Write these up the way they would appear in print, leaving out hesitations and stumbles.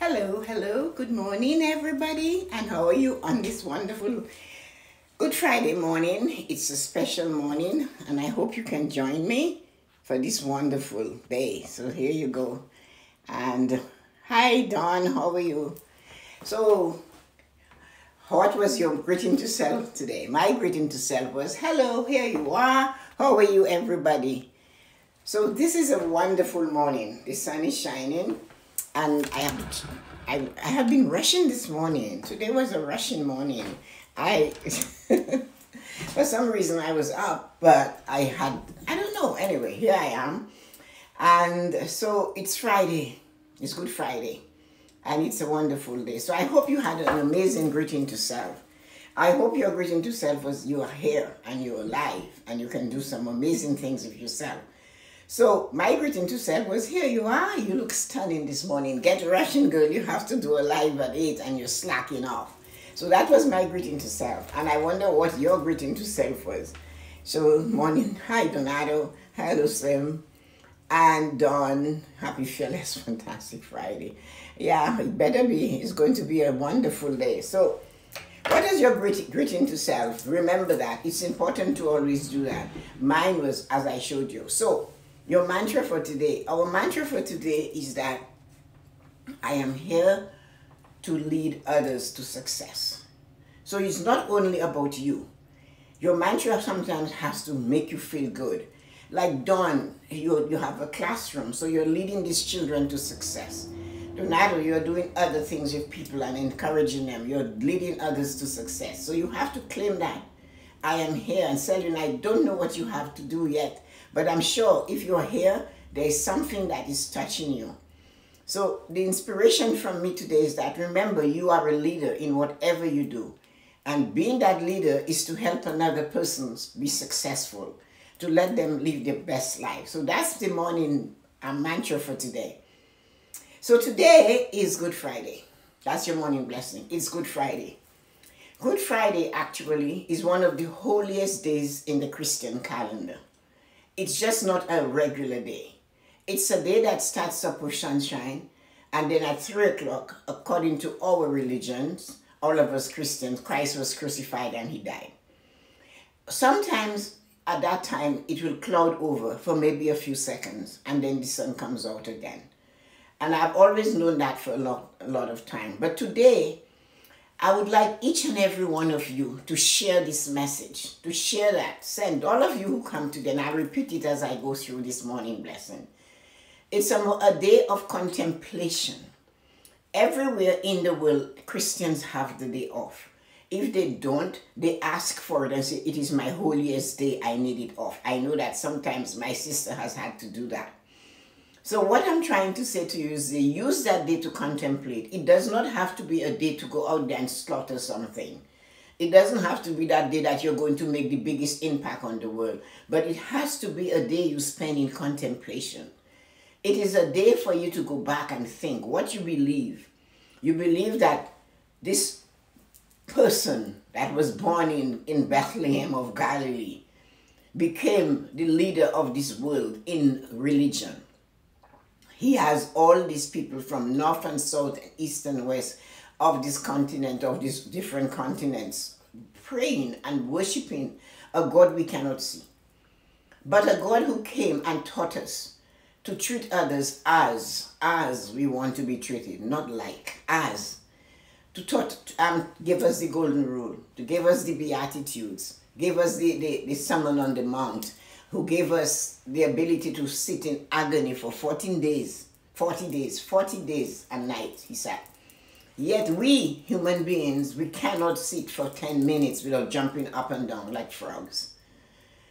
Hello, good morning, everybody. And how are you on this wonderful Good Friday morning? It's a special morning, and I hope you can join me for this wonderful day. So, here you go. And hi, Dawn, how are you? So, what was your greeting to self today? My greeting to self was hello, here you are. How are you, everybody? So, this is a wonderful morning. The sun is shining. And I have been rushing this morning. Today was a rushing morning. I for some reason I was up, but I don't know. Anyway, here I am. And so it's Friday. It's Good Friday. And it's a wonderful day. So I hope you had an amazing greeting to self. I hope your greeting to self was you are here and you're alive and you can do some amazing things with yourself. So my greeting to self was, here you are, you look stunning this morning. Get rushing, girl, you have to do a live at 8 and you're slacking off. So that was my greeting to self. And I wonder what your greeting to self was. So morning, hi Donato, hello Slim, and Dawn, happy fearless, fantastic Friday. Yeah, it better be, it's going to be a wonderful day. So what is your greeting to self? Remember that, it's important to always do that. Mine was as I showed you. So your mantra for today, our mantra for today is that I am here to lead others to success. So it's not only about you. Your mantra sometimes has to make you feel good. Like Dawn, you have a classroom, so you're leading these children to success. Donato, you're doing other things with people and encouraging them. You're leading others to success. So you have to claim that. I am here, and Celine, I don't know what you have to do yet, but I'm sure if you're here, there is something that is touching you. So the inspiration from me today is that remember, you are a leader in whatever you do. And being that leader is to help another person be successful, to let them live their best life. So that's the morning mantra for today. So today is Good Friday. That's your morning blessing. It's Good Friday. Good Friday actually is one of the holiest days in the Christian calendar. It's just not a regular day. It's a day that starts up with sunshine, and then at 3 o'clock, according to our religions, all of us Christians, Christ was crucified and he died. Sometimes at that time, it will cloud over for maybe a few seconds, and then the sun comes out again. And I've always known that for a lot of time. But today, I would like each and every one of you to share this message, to share that. Send all of you who come today, and I'll repeat it as I go through this morning blessing. It's a day of contemplation. Everywhere in the world, Christians have the day off. If they don't, they ask for it and say, it is my holiest day, I need it off. I know that sometimes my sister has had to do that. So what I'm trying to say to you is they use that day to contemplate. It does not have to be a day to go out there and slaughter something. It doesn't have to be that day that you're going to make the biggest impact on the world. But it has to be a day you spend in contemplation. It is a day for you to go back and think what you believe. You believe that this person that was born in Bethlehem of Galilee became the leader of this world in religion. He has all these people from north and south, east and west of this continent, of these different continents, praying and worshiping a God we cannot see. But a God who came and taught us to treat others as we want to be treated, not like, as. To give us the golden rule, to give us the Beatitudes, give us the Sermon on the Mount, who gave us the ability to sit in agony for 40 days and night, he said. Yet we, human beings, we cannot sit for 10 minutes without jumping up and down like frogs.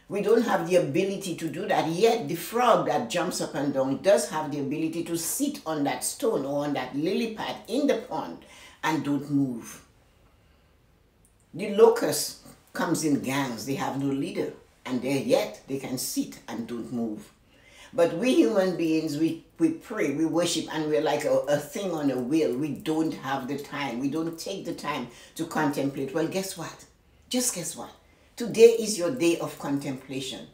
We don't have the ability to do that, yet the frog that jumps up and down does have the ability to sit on that stone or on that lily pad in the pond and don't move. The locust comes in gangs, they have no leader. And yet they can sit and don't move. But we human beings, we pray, we worship, and we're like a thing on a wheel. We don't have the time. We don't take the time to contemplate. Well, guess what? Just guess what? Today is your day of contemplation.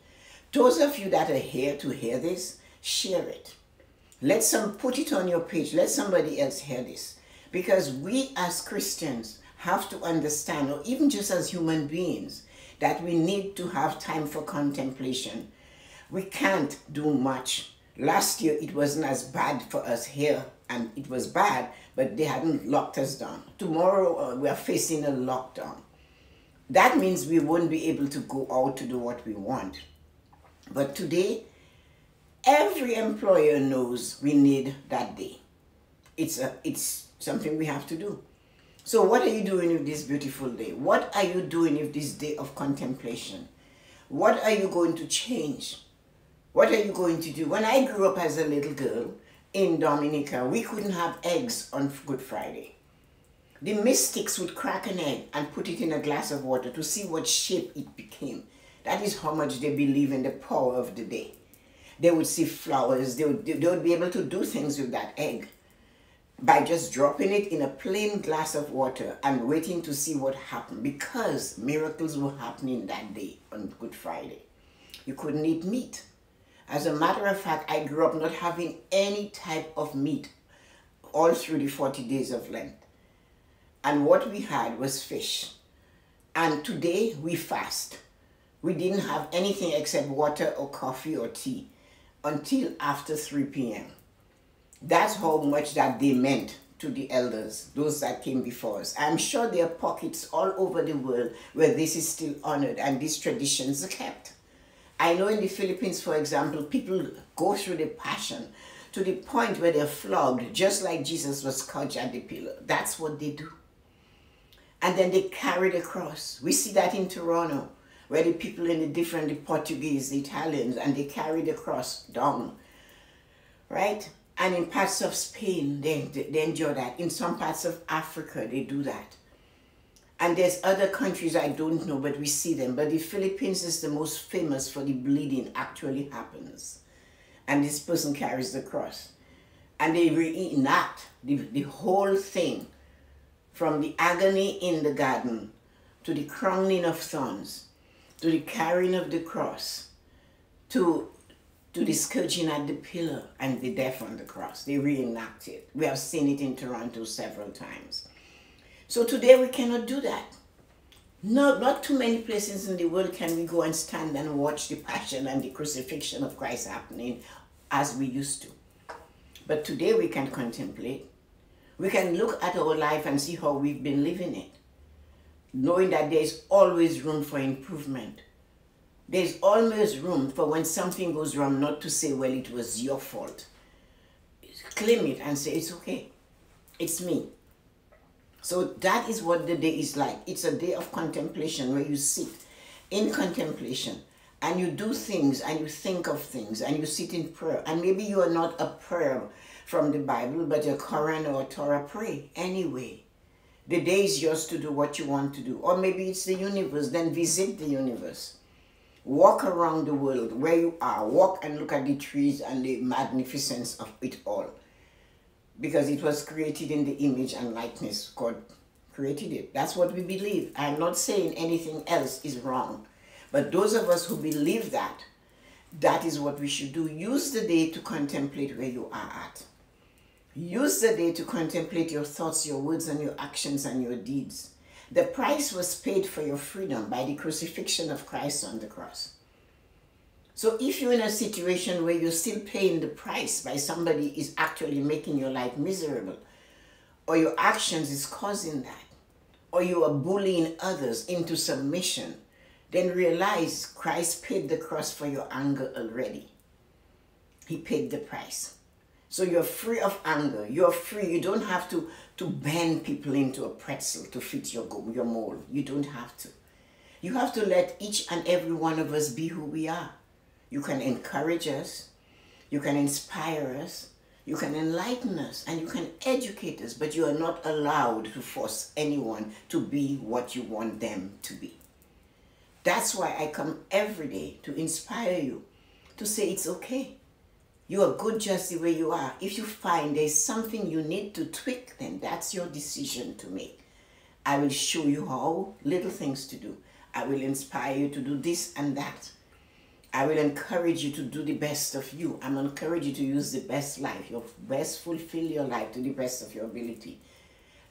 Those of you that are here to hear this, share it. Put it on your page. Let somebody else hear this. Because we as Christians have to understand, or even just as human beings, that we need to have time for contemplation. We can't do much. Last year it wasn't as bad for us here, and it was bad, but they hadn't locked us down. Tomorrow we are facing a lockdown. That means we won't be able to go out to do what we want. But today, every employer knows we need that day. It's something we have to do. So what are you doing with this beautiful day? What are you doing with this day of contemplation? What are you going to change? What are you going to do? When I grew up as a little girl in Dominica, we couldn't have eggs on Good Friday. The mystics would crack an egg and put it in a glass of water to see what shape it became. That is how much they believe in the power of the day. They would see flowers. They would be able to do things with that egg by just dropping it in a plain glass of water and waiting to see what happened, because miracles were happening that day on Good Friday. You couldn't eat meat. As a matter of fact, I grew up not having any type of meat all through the 40 days of Lent. And what we had was fish. And today we fast. We didn't have anything except water or coffee or tea until after 3 p.m. That's how much that day meant to the elders, those that came before us. I'm sure there are pockets all over the world where this is still honored and these traditions are kept. I know in the Philippines, for example, people go through the passion to the point where they're flogged, just like Jesus was scourged at the pillar. That's what they do. And then they carry the cross. We see that in Toronto, where the people in the Portuguese, the Italians, and they carry the cross down, right? And in parts of Spain, they enjoy that. In some parts of Africa, they do that. And there's other countries I don't know, but we see them. But the Philippines is the most famous for the bleeding actually happens. And this person carries the cross. And they reenact the whole thing, from the agony in the garden, to the crowning of thorns, to the carrying of the cross, to the scourging at the pillar and the death on the cross. They reenact it. We have seen it in Toronto several times. So today we cannot do that. No, not too many places in the world can we go and stand and watch the passion and the crucifixion of Christ happening as we used to. But today we can contemplate. We can look at our life and see how we've been living it, knowing that there's always room for improvement. There's always room for when something goes wrong, not to say, well, it was your fault. Claim it and say, it's okay. It's me. So that is what the day is like. It's a day of contemplation where you sit in contemplation and you do things and you think of things and you sit in prayer. And maybe you are not a prayer from the Bible, but a Quran or a Torah, pray anyway. The day is yours to do what you want to do. Or maybe it's the universe, then visit the universe. Walk around the world where you are. Walk and look at the trees and the magnificence of it all. Because it was created in the image and likeness. God created it. That's what we believe. I'm not saying anything else is wrong. But those of us who believe that, that is what we should do. Use the day to contemplate where you are at. Use the day to contemplate your thoughts, your words, and your actions and your deeds. The price was paid for your freedom by the crucifixion of Christ on the cross. So if you're in a situation where you're still paying the price by somebody is actually making your life miserable, or your actions is causing that, or you are bullying others into submission, then realize Christ paid the cross for your anger already. He paid the price. So you're free of anger. You're free. You don't have to bend people into a pretzel to fit your mold. You don't have to. You have to let each and every one of us be who we are. You can encourage us. You can inspire us. You can enlighten us. And you can educate us. But you are not allowed to force anyone to be what you want them to be. That's why I come every day to inspire you, to say it's okay. You are good just the way you are. If you find there's something you need to tweak, then that's your decision to make. I will show you how little things to do. I will inspire you to do this and that. I will encourage you to do the best of you. I'm encourage you to use the best life, your best, fulfill your life to the best of your ability.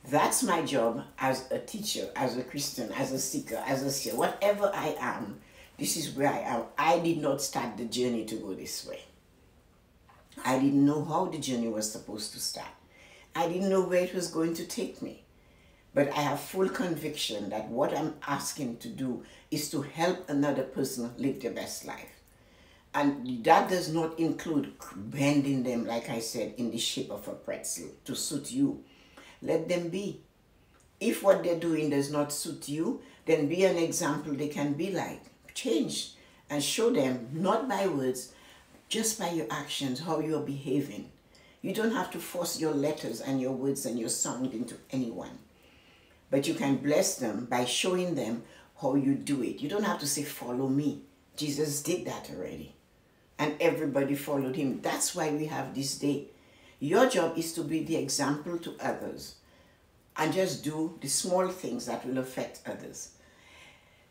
That's my job as a teacher, as a Christian, as a seeker, as a seer, whatever I am. This is where I am. I did not start the journey to go this way. I didn't know how the journey was supposed to start. I didn't know where it was going to take me. But I have full conviction that what I'm asking to do is to help another person live their best life. And that does not include bending them, like I said, in the shape of a pretzel to suit you. Let them be. If what they're doing does not suit you, then be an example they can be like. Change and show them, not by words, just by your actions, how you're behaving. You don't have to force your letters and your words and your sound into anyone. But you can bless them by showing them how you do it. You don't have to say, follow me. Jesus did that already. And everybody followed him. That's why we have this day. Your job is to be the example to others. And just do the small things that will affect others.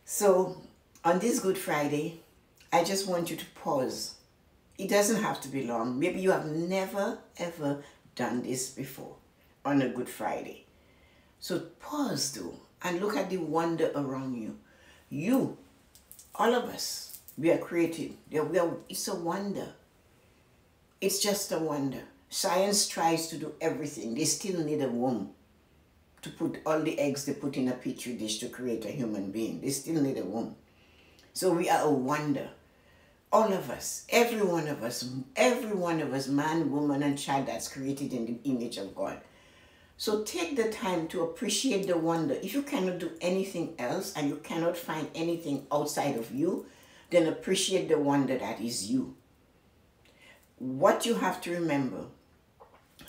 So, on this Good Friday, I just want you to pause. It doesn't have to be long. Maybe you have never, ever done this before on a Good Friday. So pause though and look at the wonder around you. You, all of us, we are created. It's a wonder. It's just a wonder. Science tries to do everything. They still need a womb to put all the eggs they put in a petri dish to create a human being. They still need a womb. So we are a wonder. All of us, every one of us, man, woman, and child that's created in the image of God. So take the time to appreciate the wonder. If you cannot do anything else and you cannot find anything outside of you, then appreciate the wonder that is you. What you have to remember,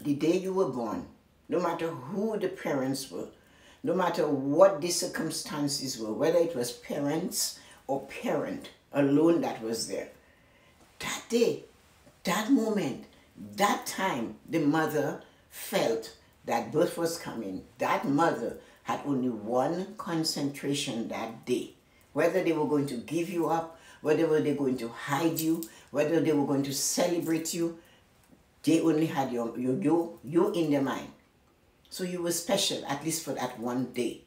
the day you were born, no matter who the parents were, no matter what the circumstances were, whether it was parents or parent alone that was there, that day, that moment, that time, the mother felt that birth was coming. That mother had only one concentration that day. Whether they were going to give you up, whether they were going to hide you, whether they were going to celebrate you, they only had you in their mind. So you were special, at least for that one day.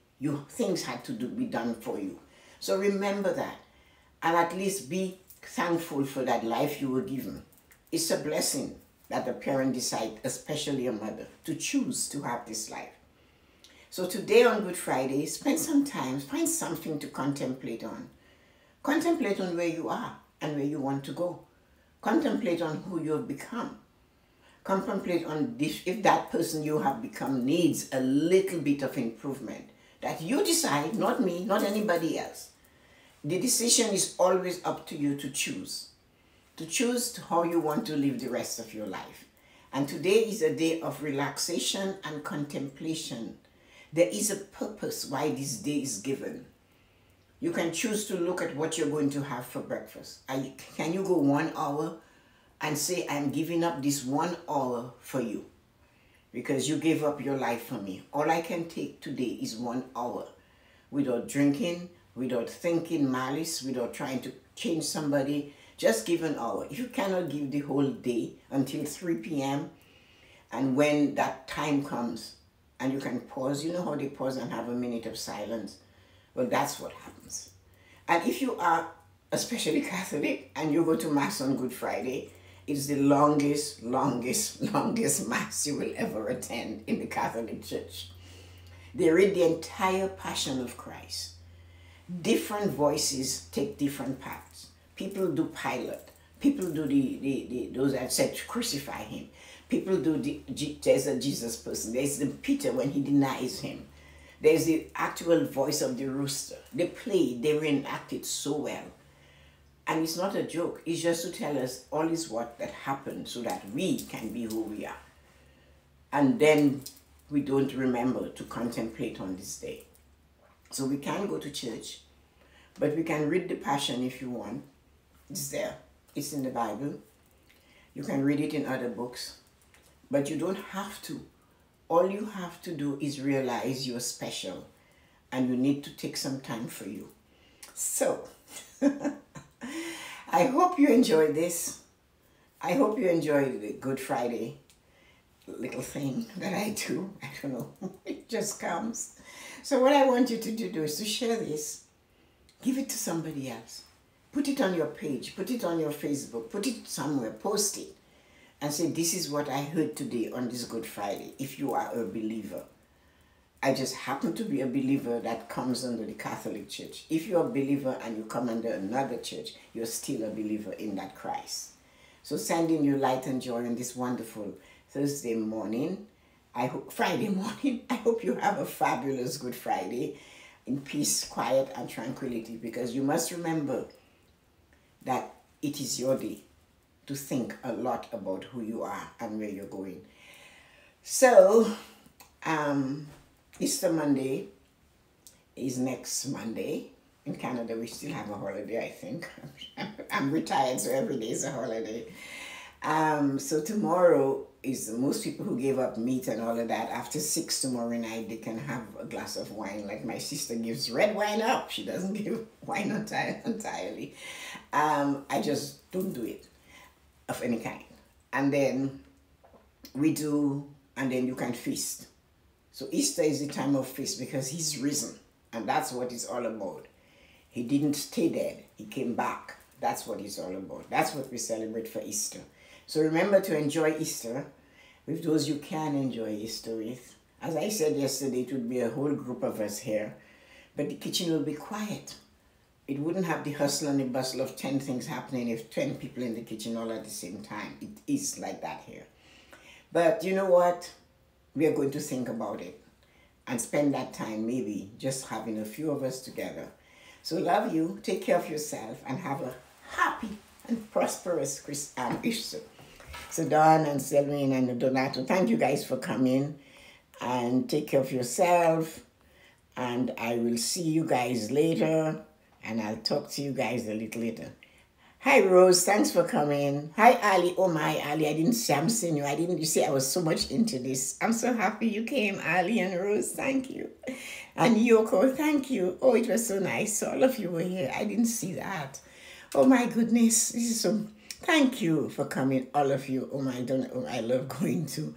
Things had to be done for you. So remember that. And at least be thankful for that life you were given. It's a blessing that the parent decide, especially a mother, to choose to have this life. So today on Good Friday, spend some time, find something to contemplate on. Contemplate on where you are and where you want to go. Contemplate on who you have become. Contemplate on if that person you have become needs a little bit of improvement. That you decide, not me, not anybody else. The decision is always up to you to choose. To choose how you want to live the rest of your life. And today is a day of relaxation and contemplation. There is a purpose why this day is given. You can choose to look at what you're going to have for breakfast. Can you go 1 hour and say, I'm giving up this 1 hour for you? Because you gave up your life for me. All I can take today is 1 hour. Without drinking, without thinking malice, without trying to change somebody. Just give an hour. If you cannot give the whole day until 3 p.m. and when that time comes and you can pause, you know how they pause and have a minute of silence? Well, that's what happens. And if you are especially Catholic and you go to Mass on Good Friday, it's the longest Mass you will ever attend in the Catholic Church. They read the entire Passion of Christ. Different voices take different paths. People do Pilate. People do those that said to crucify him. People do there's a Jesus person. There's the Peter when he denies him. There's the actual voice of the rooster. They reenact it so well. And it's not a joke. It's just to tell us all is what that happened so that we can be who we are. And then we don't remember to contemplate on this day. So we can go to church, but we can read the Passion if you want. It's there. It's in the Bible. You can read it in other books, but you don't have to. All you have to do is realize you're special and you need to take some time for you. So, I hope you enjoyed this. I hope you enjoyed the Good Friday little thing that I do. I don't know. It just comes. So what I want you to do is to share this. Give it to somebody else. Put it on your page. Put it on your Facebook. Put it somewhere. Post it. And say, this is what I heard today on this Good Friday. If you are a believer. I just happen to be a believer that comes under the Catholic Church. If you're a believer and you come under another church, you're still a believer in that Christ. So sending you light and joy on this wonderful Thursday morning. Friday morning. I hope you have a fabulous Good Friday in peace, quiet, and tranquility. Because you must remember that it is your day to think a lot about who you are and where you're going. So, Easter Monday is next Monday. In Canada, we still have a holiday, I think. I'm retired, so every day is a holiday. So tomorrow is most people who gave up meat and all of that. After 6 tomorrow night, they can have a glass of wine. Like my sister gives red wine up. She doesn't give wine entirely. I just don't do it of any kind. And then and then you can feast. So Easter is the time of feast because he's risen. And that's what it's all about. He didn't stay dead. He came back. That's what it's all about. That's what we celebrate for Easter. So remember to enjoy Easter with those you can enjoy Easter with. As I said yesterday, it would be a whole group of us here. But the kitchen will be quiet. It wouldn't have the hustle and the bustle of 10 things happening if 10 people in the kitchen all at the same time. It is like that here. But you know what? We are going to think about it and spend that time maybe just having a few of us together. So love you, take care of yourself, and have a happy and prosperous Easter. So Dawn and Selwyn and Donato, thank you guys for coming, and take care of yourself, and I will see you guys later, and I'll talk to you guys a little later. Hi Rose, thanks for coming. Hi Ali. Oh my Ali, I didn't see, I'm seeing you. You see I was so much into this. I'm so happy you came, Ali and Rose, thank you. And Yoko, thank you. Oh, it was so nice. So all of you were here. I didn't see that. Oh my goodness, this is so, thank you for coming, all of you. Oh my, I love going to.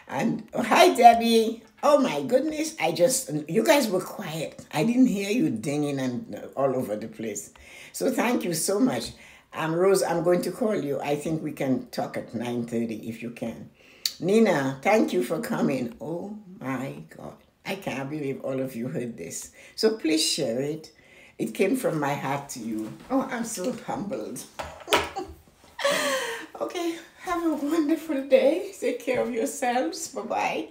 And oh, hi Debbie. Oh my goodness, you guys were quiet. I didn't hear you dinging and all over the place. So thank you so much. Rose, I'm going to call you. I think we can talk at 9:30 if you can. Nina, thank you for coming. Oh my God. I can't believe all of you heard this. So please share it. It came from my heart to you. Oh, I'm so humbled. Okay, have a wonderful day. Take care of yourselves. Bye-bye.